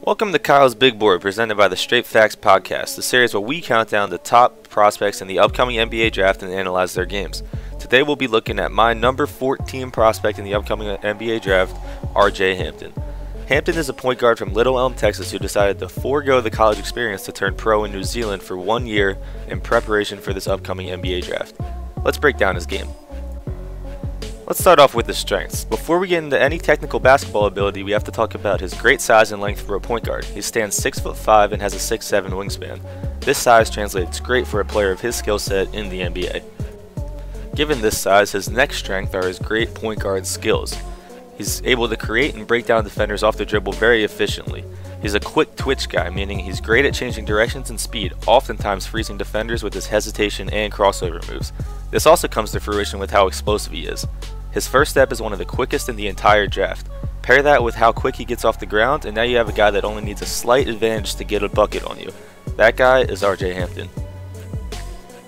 Welcome to Kyle's Big Board, presented by the Straight Facts Podcast, the series where we count down the top prospects in the upcoming NBA draft and analyze their games. Today we'll be looking at my number 14 prospect in the upcoming NBA draft, RJ Hampton. Hampton is a point guard from Little Elm, Texas, who decided to forego the college experience to turn pro in New Zealand for 1 year in preparation for this upcoming NBA draft. Let's break down his game. Let's start off with his strengths. Before we get into any technical basketball ability, we have to talk about his great size and length for a point guard. He stands 6'5" and has a 6'7" wingspan. This size translates great for a player of his skill set in the NBA. Given this size, his next strength are his great point guard skills. He's able to create and break down defenders off the dribble very efficiently. He's a quick twitch guy, meaning he's great at changing directions and speed, oftentimes freezing defenders with his hesitation and crossover moves. This also comes to fruition with how explosive he is. His first step is one of the quickest in the entire draft. Pair that with how quick he gets off the ground, and now you have a guy that only needs a slight advantage to get a bucket on you. That guy is RJ Hampton.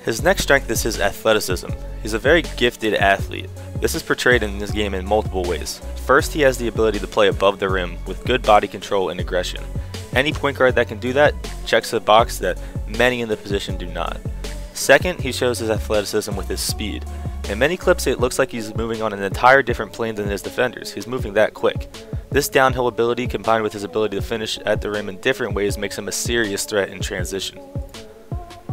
His next strength is his athleticism. He's a very gifted athlete. This is portrayed in this game in multiple ways. First, he has the ability to play above the rim with good body control and aggression. Any point guard that can do that checks a box that many in the position do not. Second, he shows his athleticism with his speed. In many clips, it looks like he's moving on an entire different plane than his defenders. He's moving that quick. This downhill ability, combined with his ability to finish at the rim in different ways, makes him a serious threat in transition.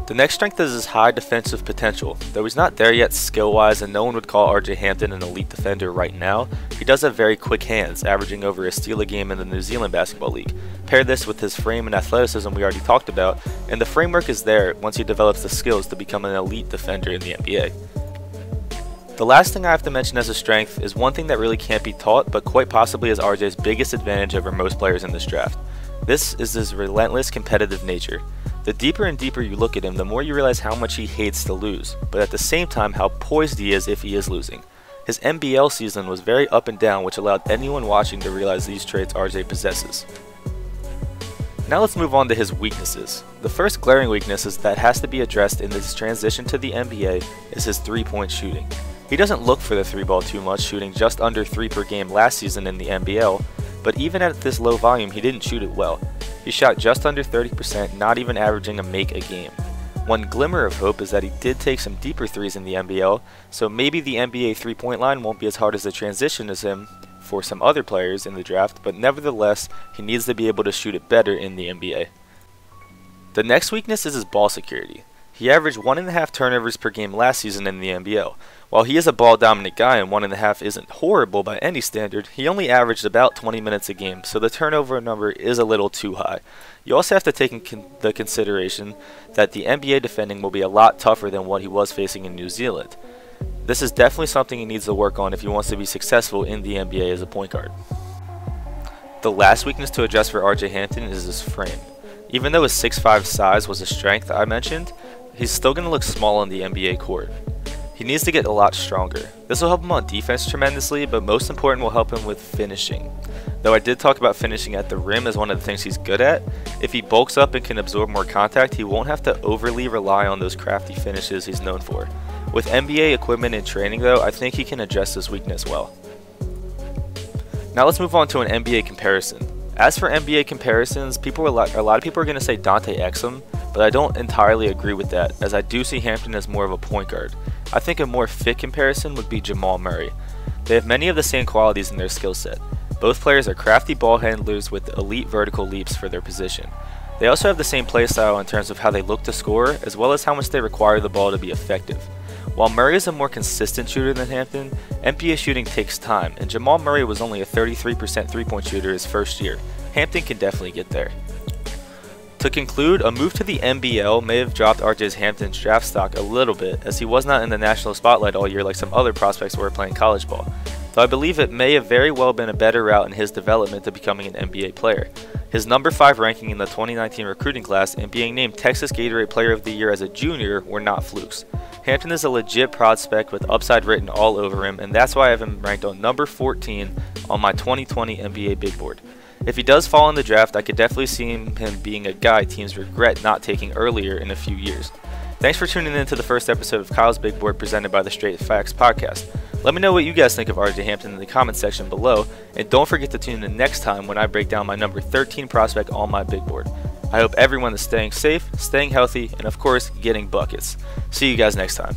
The next strength is his high defensive potential. Though he's not there yet skill-wise, and no one would call RJ Hampton an elite defender right now, he does have very quick hands, averaging over a steal a game in the New Zealand Basketball League. Pair this with his frame and athleticism we already talked about, and the framework is there once he develops the skills to become an elite defender in the NBA. The last thing I have to mention as a strength is one thing that really can't be taught, but quite possibly is RJ's biggest advantage over most players in this draft. This is his relentless competitive nature. The deeper and deeper you look at him, the more you realize how much he hates to lose, but at the same time how poised he is if he is losing. His NBL season was very up and down, which allowed anyone watching to realize these traits RJ possesses. Now let's move on to his weaknesses. The first glaring weakness that has to be addressed in this transition to the NBA is his three-point shooting. He doesn't look for the three ball too much, shooting just under 3 per game last season in the NBL, but even at this low volume he didn't shoot it well. He shot just under 30%, not even averaging a make a game. One glimmer of hope is that he did take some deeper threes in the NBL, so maybe the NBA three-point line won't be as hard as a transition as him for some other players in the draft, but nevertheless, he needs to be able to shoot it better in the NBA. The next weakness is his ball security. He averaged 1.5 turnovers per game last season in the NBL. While he is a ball-dominant guy and 1.5 isn't horrible by any standard, he only averaged about 20 minutes a game, so the turnover number is a little too high. You also have to take into the consideration that the NBA defending will be a lot tougher than what he was facing in New Zealand. This is definitely something he needs to work on if he wants to be successful in the NBA as a point guard. The last weakness to address for RJ Hampton is his frame. Even though his 6'5" size was a strength I mentioned, he's still going to look small on the NBA court. He needs to get a lot stronger. This will help him on defense tremendously, but most important will help him with finishing. Though I did talk about finishing at the rim as one of the things he's good at, if he bulks up and can absorb more contact, he won't have to overly rely on those crafty finishes he's known for. With NBA equipment and training though, I think he can address this weakness well. Now let's move on to an NBA comparison. As for NBA comparisons, a lot of people are going to say Dante Exum, but I don't entirely agree with that, as I do see Hampton as more of a point guard. I think a more fit comparison would be Jamal Murray. They have many of the same qualities in their skill set. Both players are crafty ball handlers with elite vertical leaps for their position. They also have the same play style in terms of how they look to score, as well as how much they require the ball to be effective. While Murray is a more consistent shooter than Hampton, NBA shooting takes time, and Jamal Murray was only a 33% three-point shooter his first year. Hampton can definitely get there. To conclude, a move to the NBL may have dropped RJ Hampton's draft stock a little bit, as he was not in the national spotlight all year like some other prospects were playing college ball, though I believe it may have very well been a better route in his development to becoming an NBA player. His number 5 ranking in the 2019 recruiting class and being named Texas Gatorade Player of the Year as a junior were not flukes. Hampton is a legit prospect with upside written all over him, and that's why I have him ranked on number 14 on my 2020 NBA Big Board. If he does fall in the draft, I could definitely see him being a guy teams regret not taking earlier in a few years. Thanks for tuning in to the first episode of Kyle's Big Board presented by the Straight Facts Podcast. Let me know what you guys think of RJ Hampton in the comment section below, and don't forget to tune in next time when I break down my number 13 prospect on my big board. I hope everyone is staying safe, staying healthy, and of course, getting buckets. See you guys next time.